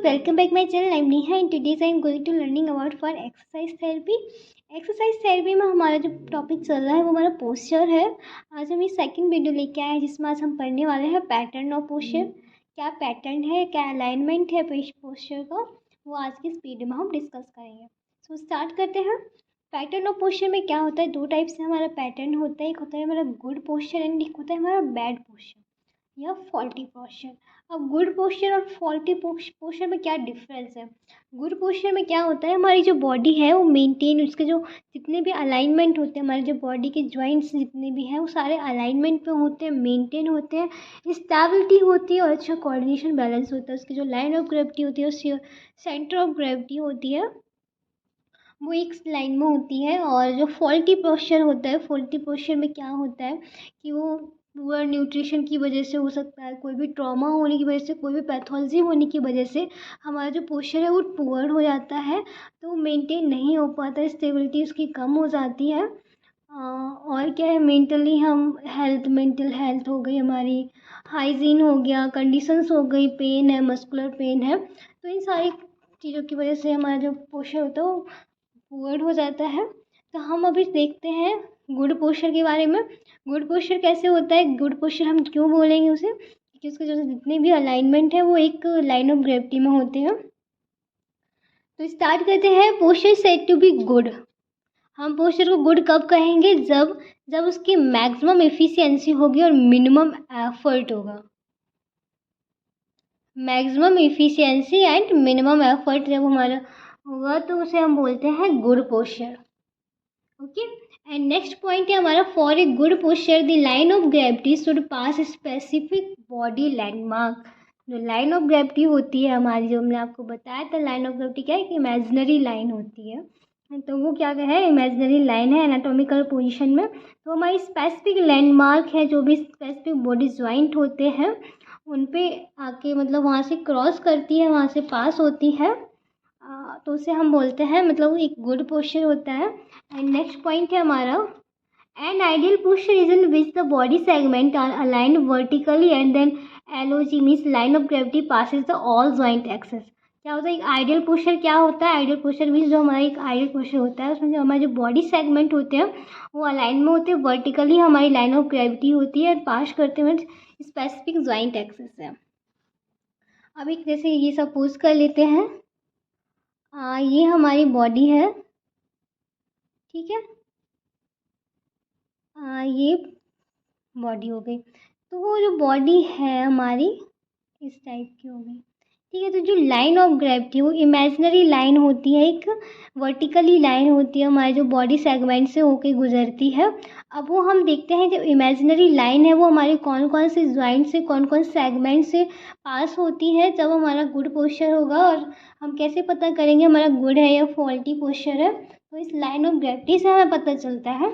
welcome back my channel. I'm Neha and today I am going to learning about for exercise therapy. Exercise therapy में हमारा जो topic चल रहा है वो हमारा पोस्चर है। आज हम ये सेकंड वीडियो लेके आए हैं जिसमें आज हम पढ़ने वाले हैं पैटर्न ऑफ पोस्चर। क्या पैटर्न है, क्या अलाइनमेंट है पोस्चर का, वो आज की इस वीडियो में हम डिस्कस करेंगे। सो स्टार्ट करते हैं। पैटर्न ऑफ पोस्चर में क्या होता है, दो टाइप से हमारा पैटर्न होता है। एक होता है हमारा गुड पोस्चर एंड एक होता है हमारा बैड पोस्चर या फॉल्टी पोस्चर। अब गुड पोस्चर और फॉल्टी पोस्चर में क्या डिफरेंस है। गुड पोस्चर में क्या होता है, हमारी जो बॉडी है वो मेंटेन, उसके जो जितने भी अलाइनमेंट होते हैं, हमारे जो बॉडी के जॉइंट्स जितने भी हैं वो सारे अलाइनमेंट पे होते हैं, मेंटेन होते हैं, स्टेबिलिटी होती है और अच्छा कोऑर्डिनेशन बैलेंस होता है। उसकी जो लाइन ऑफ ग्रेविटी होती है, सेंटर ऑफ ग्रेविटी होती है, वो एक लाइन में होती है। और जो फॉल्टी पोस्चर होता है, फॉल्टी पोस्चर में क्या होता है कि वो पुअर न्यूट्रिशन की वजह से हो सकता है, कोई भी ट्रॉमा होने की वजह से, कोई भी पैथोलॉजी होने की वजह से हमारा जो पोस्चर है वो पुअर हो जाता है, तो मेंटेन नहीं हो पाता, स्टेबिलिटी उसकी कम हो जाती है। और क्या है, मेंटली हम मेंटल हेल्थ हो गई हमारी, हाइजीन हो गया, कंडीशंस हो गई, पेन है, मस्कुलर पेन है, तो इन सारी चीज़ों की वजह से हमारा जो पोस्चर होता है वो पुअर हो जाता है। तो हम अभी देखते हैं गुड पोस्चर के बारे में। गुड पोस्चर कैसे होता है, गुड पोस्चर हम क्यों बोलेंगे उसे, क्योंकि उसके जो जितने भी अलाइनमेंट है वो एक लाइन ऑफ ग्रेविटी में होते हैं। तो स्टार्ट करते हैं। Posture said to be good. हम पोस्चर को गुड कब कहेंगे, जब जब उसकी मैक्सिमम एफिशिएंसी होगी और मिनिमम एफर्ट होगा। Maximum efficiency and minimum effort जब हमारा होगा तो उसे हम बोलते हैं good posture. Okay, and next point है हमारा, for a good posture the line of gravity should pass specific body landmark. जो लाइन ऑफ ग्रेविटी होती है हमारी, जो हमने आपको बताया था, लाइन ऑफ ग्रेविटी क्या है कि इमेजिनरी लाइन होती है, तो वो क्या है, इमेजिनरी लाइन है एनाटॉमिकल पोजीशन में। तो हमारी स्पेसिफिक लैंडमार्क है, जो भी स्पेसिफिक बॉडी ज्वाइंट होते हैं उन पे आके मतलब वहाँ से क्रॉस करती है, वहाँ से पास होती है, तो उसे हम बोलते हैं, मतलब एक गुड पोस्चर होता है। एंड नेक्स्ट पॉइंट है हमारा, an ideal posture is in which the body segment are aligned vertically and then LOG means line of gravity passes the all joint axes. क्या होता है एक आइडियल पोस्चर, क्या होता है आइडियल पोस्चर मीन्स जो हमारा एक आइडियल पोस्चर होता है उसमें जो हमारे जो बॉडी सेगमेंट होते हैं वो अलाइन में होते हैं, वर्टिकली हमारी लाइन ऑफ ग्रेविटी होती है, पास करते हुए स्पेसिफिक जॉइंट एक्सेस है। अब एक जैसे ये सपोज कर लेते हैं, ये हमारी बॉडी है, ठीक है, ये बॉडी हो गई। तो वो जो बॉडी है हमारी इस टाइप की हो गई, ठीक है। तो जो लाइन ऑफ ग्रेविटी वो इमेजिनरी लाइन होती है, एक वर्टिकली लाइन होती है हमारे जो बॉडी सेगमेंट से होके गुजरती है। अब वो हम देखते हैं जो इमेजिनरी लाइन है वो हमारे कौन कौन से ज्वाइंट से, कौन कौन सेगमेंट से पास होती है जब हमारा गुड पोस्चर होगा, और हम कैसे पता करेंगे हमारा गुड है या फॉल्टी पोस्चर है, तो इस लाइन ऑफ ग्रेविटी से हमें पता चलता है।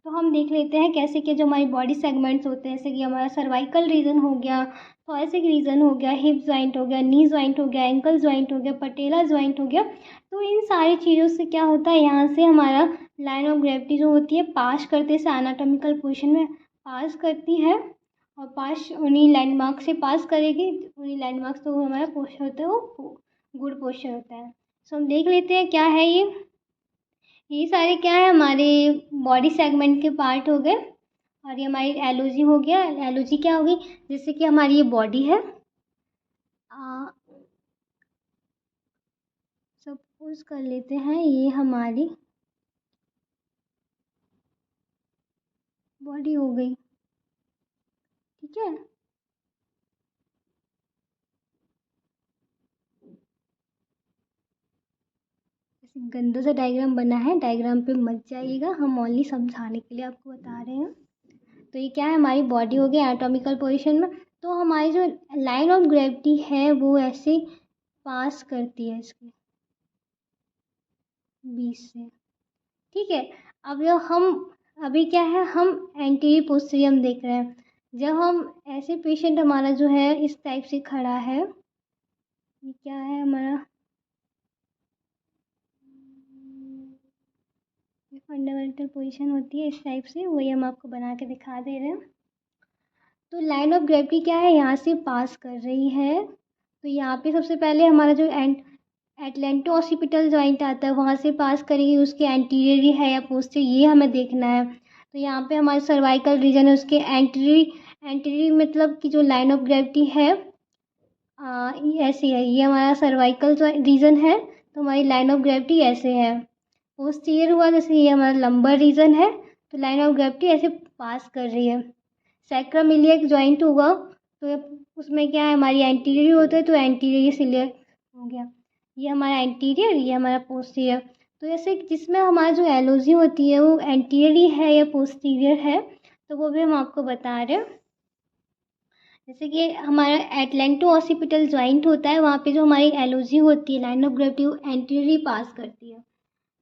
तो हम देख लेते हैं कैसे कि जो हमारी बॉडी सेगमेंट्स होते हैं, जैसे कि हमारा सर्वाइकल रीजन हो गया, थॉरेसिक रीजन हो गया, हिप जॉइंट हो गया, नी जॉइंट हो गया, एंकल जॉइंट हो गया, पटेला जॉइंट हो गया। तो इन सारी चीज़ों से क्या होता है, यहाँ से हमारा लाइन ऑफ ग्रेविटी जो होती है पास करते से एनाटॉमिकल पोजीशन में पास करती है, और पास उन्हीं लैंडमार्क से पास करेगी, उन्हीं लैंडमार्क से वो हमारा पोस्चर होता है वो गुड पोस्चर होता है। सो हम देख लेते हैं क्या है ये सारे क्या है, हमारे बॉडी सेगमेंट के पार्ट हो गए। और ये हमारी एलओजी हो गया, एलओजी क्या होगी, जैसे कि हमारी ये बॉडी है, सपोज कर लेते हैं ये हमारी बॉडी हो गई, ठीक है। गंदा सा डायग्राम बना है, डायग्राम पे मत जाइएगा, हम ओनली समझाने के लिए आपको बता रहे हैं। तो ये क्या है, हमारी बॉडी हो गई एनाटॉमिकल पोजीशन में। तो हमारी जो लाइन ऑफ ग्रेविटी है वो ऐसे पास करती है इसके बीच से, ठीक है। अब जो हम अभी क्या है, हम एंटीरियर पोस्टीरियर देख रहे हैं। जब हम ऐसे पेशेंट हमारा जो है इस टाइप से खड़ा है, ये क्या है हमारा फंडामेंटल पोजीशन होती है इस टाइप से, वही हम आपको बना के दिखा दे रहे हैं। तो लाइन ऑफ ग्रेविटी क्या है, यहाँ से पास कर रही है, तो यहाँ पे सबसे पहले हमारा जो एटलेंटो ऑसिपिटल जॉइंट आता है वहाँ से पास करेगी, उसके एंटीरियर ही है या पोस्टीरियर, ये हमें देखना है। तो यहाँ पे हमारे सर्वाइकल रीजन है, उसके एंटीरियर मतलब कि जो लाइन ऑफ ग्रेविटी है ये ऐसे है, ये हमारा सर्वाइकल जो रीजन है, तो हमारी लाइन ऑफ ग्रेविटी ऐसे है। पोस्टीरियर हुआ जैसे ये हमारा लंबर रीजन है, तो लाइन ऑफ ग्रेविटी ऐसे पास कर रही है। सैक्रमिलियक जॉइंट होगा तो उसमें क्या है, हमारी एंटीरियर होता है, तो एंटीरियर सिलियर हो गया, ये हमारा एंटीरियर, ये हमारा पोस्टीरियर। तो ऐसे जिसमें हमारा जो एलोजी होती है वो एंटीरियर ही है या पोस्टीरियर है, तो वो भी हम आपको बता रहे हैं। जैसे कि हमारा एटलेंटो ऑसिपिटल जॉइंट होता है, वहाँ पे जो हमारी एलोजी होती है, लाइन ऑफ ग्रेविटी, वो एंटीरियर ही पास करती है।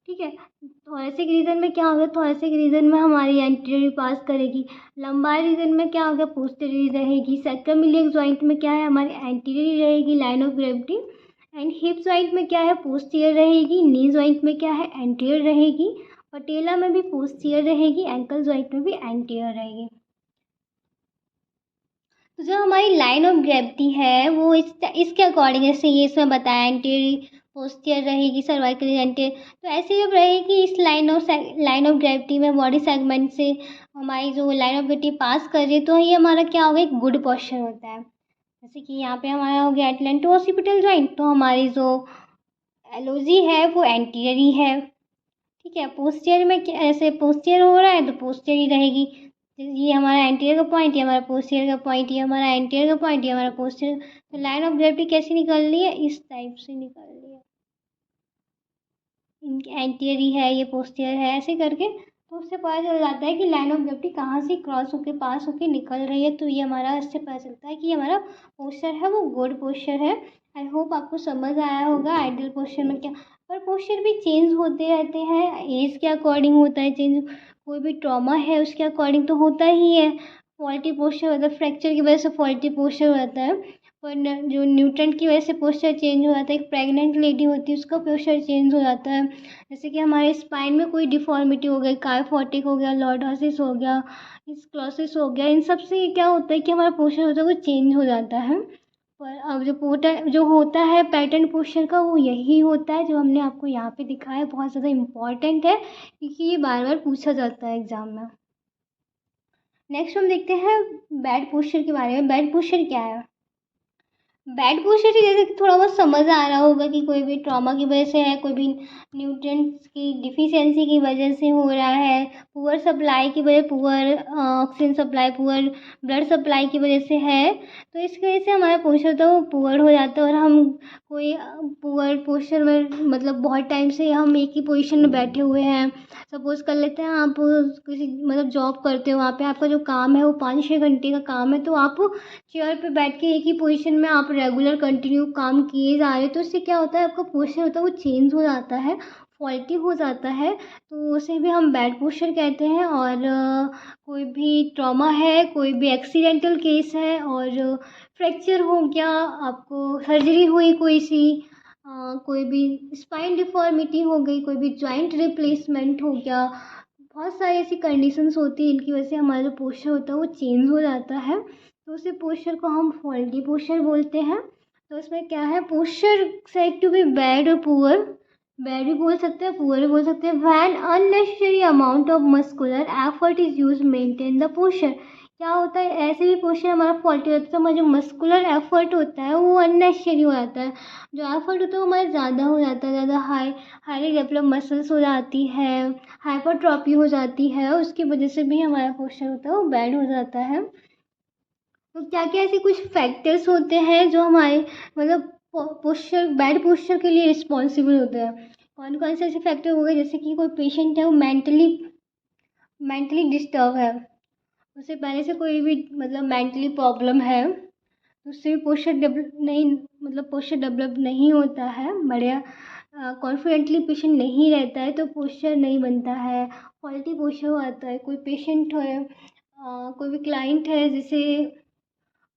ठीक है, थोरेसिक रीजन में क्या होगा, थोरेसिक रीजन में हमारी एंटीरियर पास करेगी। लंबार रीजन में क्या होगा, पोस्टीरियर रहेगी। सैक्रमिलियक जॉइंट में क्या है, हमारी एंटीरियर रहेगी line of gravity. And hip joint में क्या है, पोस्टीरियर रहेगी। नी जॉइंट में क्या है, एंटीरियर रहेगी। पटेला में भी पोस्टीरियर रहेगी। एंकल जॉइंट में भी एंटीरियर रहेगी। तो जो हमारी लाइन ऑफ ग्रेविटी है वो इसके अकॉर्डिंग, जैसे ये इसमें बताया एंटीरियर पोस्टीरियर रहेगी, सर्वाइकल एंटीरियर, तो ऐसे जब रहेगी इस लाइन ऑफ ग्रेविटी में बॉडी सेगमेंट से हमारी जो लाइन ऑफ ग्रेविटी पास कर रही है, तो ये हमारा क्या होगा, एक गुड पोस्चर होता है। जैसे कि यहाँ पे हमारा हो गया एटलेंटो ऑसिपिटल जॉइंट, तो हमारी जो एलोजी है वो एंटीरियर ही है। ठीक है, पोस्टीरियर में ऐसे पोस्टीरियर हो रहा है तो पोस्टीरियर ही रहेगी। ये हमारा एंटीरियर का पॉइंट, ये हमारा पोस्टीरियर का पॉइंट, ये हमारा एंटीरियर का पॉइंट, ये हमारा पोस्टीरियर। तो लाइन ऑफ ग्रेविटी कैसी निकल रही है, इस टाइप से निकल रही है, इनकी एंटीरियर ही है, ये पोस्टीरियर है, ऐसे करके तो उससे पता चल जाता है कि लाइन ऑफ ग्रेविटी कहाँ से क्रॉस होके पास होके निकल रही है। तो ये हमारा इससे पता चलता है कि हमारा पोस्चर है वो गुड पोस्चर है। आई होप आपको समझ आया होगा आइडियल पोस्चर में क्या, पर पोस्चर भी चेंज होते रहते हैं, एज के अकॉर्डिंग होता है चेंज, कोई भी ट्रॉमा है उसके अकॉर्डिंग तो होता ही है। फॉल्टी पोस्चर मतलब फ्रैक्चर की वजह से फॉल्टी पोस्चर हो जाता है, पर जो न्यूट्रन की वजह से पोस्चर चेंज हो जाता है। एक प्रेग्नेंट लेडी होती है उसका पोस्चर चेंज हो जाता है। जैसे कि हमारे स्पाइन में कोई डिफॉर्मिटी हो गई, काइफोटिक हो गया, लॉर्डोसिस हो गया, स्क्लोसिस हो गया, इन सब से क्या होता है कि हमारा पोस्चर होता है वो चेंज हो जाता है। पर अब जो होता है पैटर्न पोस्चर का वो यही होता है जो हमने आपको यहाँ पे दिखाया है। बहुत ज़्यादा इम्पॉर्टेंट है क्योंकि ये बार बार पूछा जाता है एग्ज़ाम में। नेक्स्ट हम देखते हैं बैड पोस्चर के बारे में। बैड पोस्चर क्या है, बैड पोस्चर से जैसे कि थोड़ा बहुत समझ आ रहा होगा कि कोई भी ट्रॉमा की वजह से है, कोई भी न्यूट्रिएंट्स की डिफिशियंसी की वजह से हो रहा है, पुअर सप्लाई की वजह, poor oxygen supply, poor blood supply की वजह से है, तो इसकी वजह से हमारा पोस्चर होता है वो पुअर हो जाता है। और हम कोई पुअर पोस्चर में मतलब बहुत टाइम से हम एक ही पोजीशन में बैठे हुए हैं, सपोज़ कर लेते हैं आप किसी मतलब जॉब करते हो, वहाँ पे आपका जो काम है वो 5-6 घंटे का काम है, तो आप चेयर पे बैठ के एक ही पोजीशन में आप रेगुलर कंटिन्यू काम किए जा रहे हो, तो इससे क्या होता है आपका पोस्चर होता है वो चेंज हो जाता है, फॉल्टी हो जाता है, तो उसे भी हम बैड पोस्चर कहते हैं। और कोई भी ट्रॉमा है, कोई भी एक्सीडेंटल केस है और फ्रैक्चर हो गया, आपको सर्जरी हुई कोई सी, कोई भी स्पाइन डिफॉर्मिटी हो गई, कोई भी जॉइंट रिप्लेसमेंट हो गया, बहुत सारी ऐसी कंडीशंस होती हैं इनकी वजह से हमारा जो पोस्चर होता है वो चेंज हो जाता है, तो उसी पोस्चर को हम फॉल्टी पोस्चर बोलते हैं। तो इसमें क्या है, posture said to be bad और पुअर, बैड भी बोल सकते हैं पुअर भी बोल सकते हैं, when unnecessary amount of muscular effort is use maintain the posture. क्या होता है, ऐसे भी पोस्चर हमारा फॉल्टी होता है, तो हमारा जो मस्कुलर एफर्ट होता है वो अननेसेसरी हो जाता है, जो एफर्ट होता है वो हमारा ज़्यादा हो जाता है, ज़्यादा हाईली डेवलप मसल्स हो जाती है, हाइपरट्रॉफी हो जाती है, और उसकी वजह से भी हमारा पोस्चर होता है वो बैड हो जाता है। तो क्या क्या ऐसे कुछ फैक्टर्स होते हैं जो हमारे मतलब पोस्चर बैड पोस्चर के लिए रिस्पॉन्सिबल होते हैं। कौन कौन से ऐसे फैक्टर हो गए, जैसे कि कोई पेशेंट है वो मेंटली डिस्टर्ब है, उसे पहले से कोई भी मतलब मेंटली प्रॉब्लम है, तो उससे भी पोस्चर डेवलप नहीं मतलब पोस्चर डेवलप नहीं होता है, बढ़िया कॉन्फिडेंटली पेशेंट नहीं रहता है तो पोस्चर नहीं बनता है, फॉल्टी पोस्चर आता है। कोई पेशेंट है, कोई भी क्लाइंट है जिसे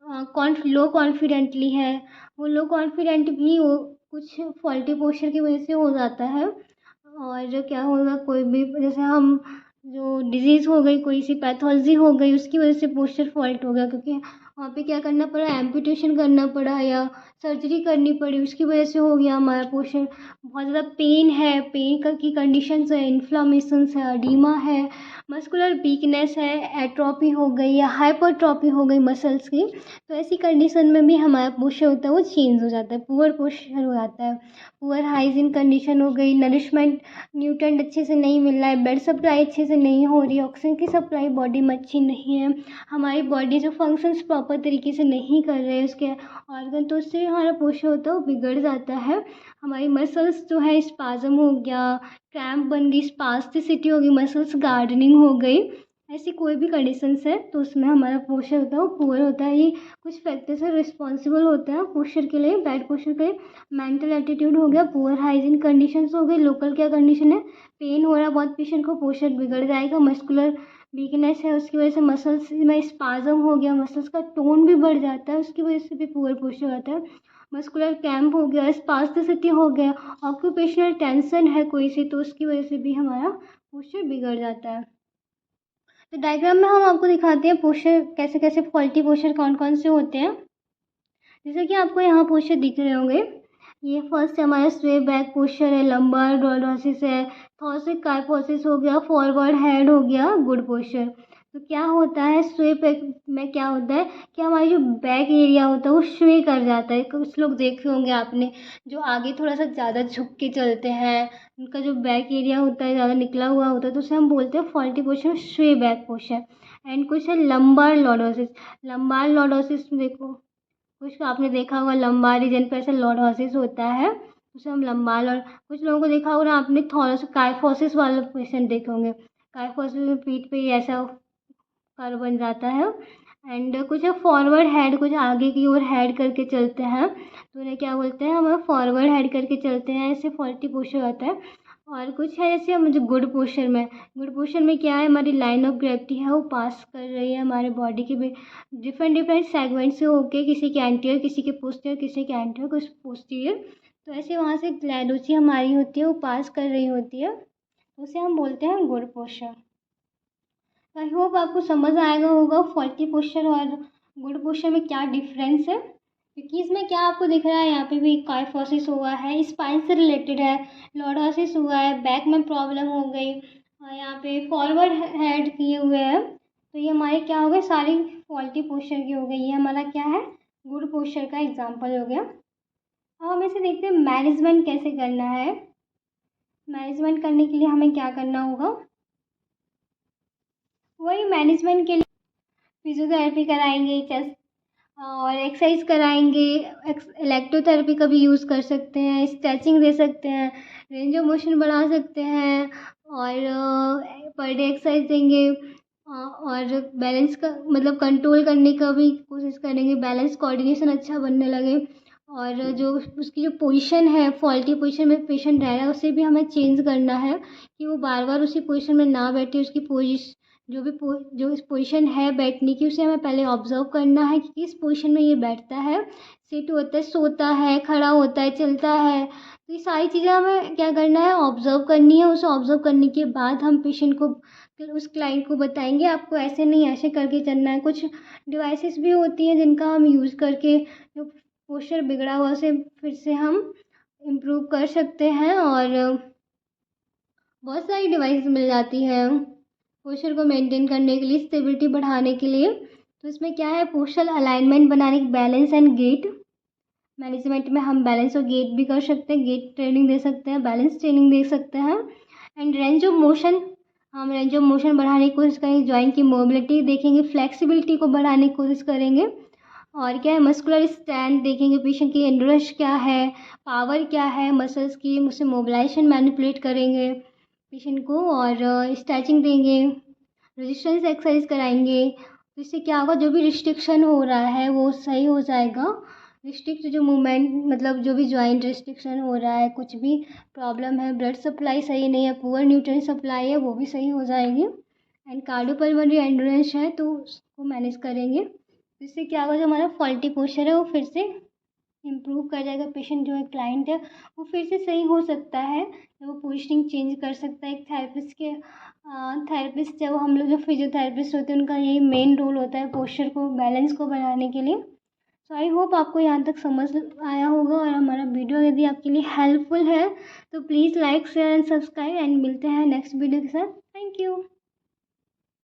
लो कॉन्फिडेंटली है, वो लो कॉन्फिडेंट भी हो कुछ फॉल्टी पोस्चर की वजह से हो जाता है। और क्या होगा, कोई भी जैसे हम जो डिजीज़ हो गई, कोई सी पैथोलॉजी हो गई, उसकी वजह से पोस्चर फॉल्ट हो गया, क्योंकि वहाँ पे क्या करना पड़ा, एम्पुटेशन करना पड़ा या सर्जरी करनी पड़ी, उसकी वजह से हो गया हमारा पोस्चर। बहुत ज़्यादा पेन है, पेन का की कंडीशंस है, इन्फ्लामेशंस है, एडिमा है, मस्कुलर वीकनेस है, एट्रोफी हो गई या हाइपरट्रॉफी हो गई मसल्स की, तो ऐसी कंडीशन में भी हमारा पोस्चर होता है वो चेंज हो जाता है, पुअर पोस्चर हो जाता है। पुअर हाइजीन कंडीशन हो गई, नरिशमेंट न्यूट्रेंट अच्छे से नहीं मिल रहा है, ब्लड सप्लाई अच्छे से नहीं हो रही है, ऑक्सीजन की सप्लाई बॉडी में अच्छी नहीं है, हमारी बॉडी जो फंक्शंस प्रॉपर तरीके से नहीं कर रहे हैं उसके ऑर्गन, तो उससे हमारा पोस्चर होता है वो बिगड़ जाता है। हमारी मसल्स जो है स्पाज़म हो गया, क्रैम्प बन गई, स्पास्टिसिटी हो गई, मसल्स गार्डनिंग हो गई, ऐसी कोई भी कंडीशंस है तो उसमें हमारा पोस्चर होता है वो पुअर होता है। ये कुछ फैक्टर से रिस्पॉन्सिबल होता है पोस्चर के लिए, बैड पोस्चर के लिए। मेंटल एटीट्यूड हो गया, पुअर हाइजीन कंडीशंस हो गई, लोकल क्या कंडीशन है, पेन हो रहा है बहुत पेशेंट को, पोस्चर बिगड़ जाएगा, मस्कुलर वीकनेस है उसकी वजह से मसल्स में स्पाज़म हो गया, मसल्स का टोन भी बढ़ जाता है, उसकी वजह से भी पुअर पोस्चर आता है। मस्कुलर क्रैम्प हो गया, स्पास्टिसिटी हो गया, ऑक्यूपेशनल टेंशन है कोई सी, तो उसकी वजह से भी हमारा पोस्चर बिगड़ जाता है। तो डायग्राम में हम आपको दिखाते हैं पोस्चर कैसे कैसे, फॉल्टी पोस्चर कौन कौन से होते हैं। जैसे कि आपको यहाँ पोस्चर दिख रहे होंगे, ये फर्स्ट हमारा स्वे बैक पोस्चर है, लंबार लॉर्डोसिस है, थॉरसिक काइफोसिस हो गया, फॉरवर्ड हेड हो गया, गुड पोस्चर। तो क्या होता है स्वे बैक में, क्या होता है कि हमारी जो बैक एरिया होता है वो स्वे कर जाता है। कुछ लोग देखे होंगे आपने जो आगे थोड़ा सा ज़्यादा झुक के चलते हैं, उनका जो बैक एरिया होता है ज़्यादा निकला हुआ होता है, तो उसे हम बोलते हैं फॉल्टी पोस्चर, स्वे बैक पोस्चर। एंड कुछ है लंबार लॉर्डोसिस। लंबार लॉर्डोसिस में देखो, कुछ आपने देखा होगा लंबार रीजन पे ऐसा लॉर्डोसिस होता है, उसे हम लंबार, और कुछ लोगों को देखा होगा आपने थॉरस काइफोसिस वाले पेशेंट देखे होंगे, काइफोसिस में पीठ पे ही ऐसा कर्व बन जाता है। एंड कुछ है फॉरवर्ड हेड, कुछ आगे की ओर हेड करके चलते हैं, तो उन्हें क्या बोलते हैं, हम फॉरवर्ड हेड करके चलते हैं, ऐसे फॉल्टी पोस्चर होता है। और कुछ है जैसे मुझे गुड पोस्चर में, गुड पोस्चर में क्या है, हमारी लाइन ऑफ ग्रेविटी है वो पास कर रही है हमारे बॉडी के भी डिफरेंट डिफरेंट सेगमेंट से होके, किसी के एंटीरियर, किसी के पोस्टीरियर, किसी के एंटीरियर, कुछ पोस्टीरियर, तो ऐसे वहाँ से ग्लैंडोची हमारी होती है वो पास कर रही होती है, तो उसे हम बोलते हैं गुड पोस्चर। आई होप आपको समझ आएगा होगा फॉल्टी पोस्चर और गुड पोस्चर में क्या डिफरेंस है, क्योंकि इसमें क्या आपको दिख रहा है, यहाँ पे भी काइफोसिस हुआ है, स्पाइन से रिलेटेड है, लॉर्डोसिस हुआ है, बैक में प्रॉब्लम हो गई, और यहाँ पे फॉरवर्ड हेड किए हुए हैं, तो ये हमारे क्या हो गए, सारी फॉल्टी पोस्चर की हो गई। ये हमारा क्या है, गुड पोस्चर का एग्जाम्पल हो गया। अब हम इसे देखते हैं मैनेजमेंट कैसे करना है। मैनेजमेंट करने के लिए हमें क्या करना होगा, वही मैनेजमेंट के लिए फिजियोथेरेपी कराएंगे, चेस्ट और एक्सरसाइज कराएंगे, इलेक्ट्रोथेरेपी का भी यूज़ कर सकते हैं, स्ट्रेचिंग दे सकते हैं, रेंज ऑफ मोशन बढ़ा सकते हैं, और पर डे एक्सरसाइज देंगे, और बैलेंस का मतलब कंट्रोल करने का भी कोशिश करेंगे, बैलेंस कोऑर्डिनेशन अच्छा बनने लगे, और जो उसकी जो पोजीशन है, फॉल्टी पोजीशन में पेशेंट रह रहा है उसे भी हमें चेंज करना है कि वो बार बार उसी पोजीशन में ना बैठे, उसकी जो इस पोजीशन है बैठने की, उसे हमें पहले ऑब्जर्व करना है कि किस पोजीशन में ये बैठता है, सिट होता है, सोता है, खड़ा होता है, चलता है, तो ये सारी चीज़ें हमें क्या करना है, ऑब्जर्व करनी है। उसे ऑब्जर्व करने के बाद हम पेशेंट को, उस क्लाइंट को बताएंगे आपको ऐसे नहीं ऐसे करके चलना है। कुछ डिवाइसेस भी होती हैं जिनका हम यूज़ करके जो पोस्चर बिगड़ा हुआ उसे फिर से हम इम्प्रूव कर सकते हैं, और बहुत सारी डिवाइस मिल जाती हैं पोस्चर को मेंटेन करने के लिए, स्टेबिलिटी बढ़ाने के लिए। तो इसमें क्या है, पोस्चर अलाइनमेंट बनाने की, बैलेंस एंड गेट मैनेजमेंट में हम बैलेंस और गेट भी कर सकते हैं, गेट ट्रेनिंग दे सकते हैं, बैलेंस ट्रेनिंग दे सकते हैं। एंड रेंज ऑफ मोशन, हम रेंज ऑफ मोशन बढ़ाने की कोशिश करेंगे, जॉइंट की मोबिलिटी देखेंगे, फ्लेक्सिबिलिटी को बढ़ाने की कोशिश करेंगे, और क्या है, मस्कुलर स्ट्रेंथ देखेंगे, पेशेंट की एंड्योरेंस क्या है, पावर क्या है मसल्स की, उससे मोबिलाइजेशन मैनिपुलेट करेंगे पेशेंट को, और स्ट्रेचिंग देंगे, रेजिस्टेंस एक्सरसाइज कराएंगे, तो इससे क्या होगा, जो भी रिस्ट्रिक्शन हो रहा है वो सही हो जाएगा। रिस्ट्रिक्ट जो मूवमेंट मतलब जो भी जॉइंट रिस्ट्रिक्शन हो रहा है, कुछ भी प्रॉब्लम है, ब्लड सप्लाई सही नहीं है, पुअर न्यूट्रिएंट सप्लाई है, वो भी सही हो जाएगी। एंड कार्डियोपल्मोनरी एंड्योरेंस है तो उसको मैनेज करेंगे, इससे क्या होगा, जो हमारा फॉल्टी पोस्चर है वो फिर से इम्प्रूव कर जाएगा। पेशेंट जो है, क्लाइंट है, वो फिर से सही हो सकता है। वो पोस्चरिंग चेंज कर सकता है। एक थेरेपिस्ट जब हम लोग जो फिजियोथेरेपिस्ट होते हैं, उनका यही मेन रोल होता है पोस्चर को, बैलेंस को बनाने के लिए। सो आई होप आपको यहाँ तक समझ आया होगा, और हमारा वीडियो यदि आपके लिए हेल्पफुल है तो please like share and subscribe, and मिलते हैं नेक्स्ट वीडियो के साथ। Thank you.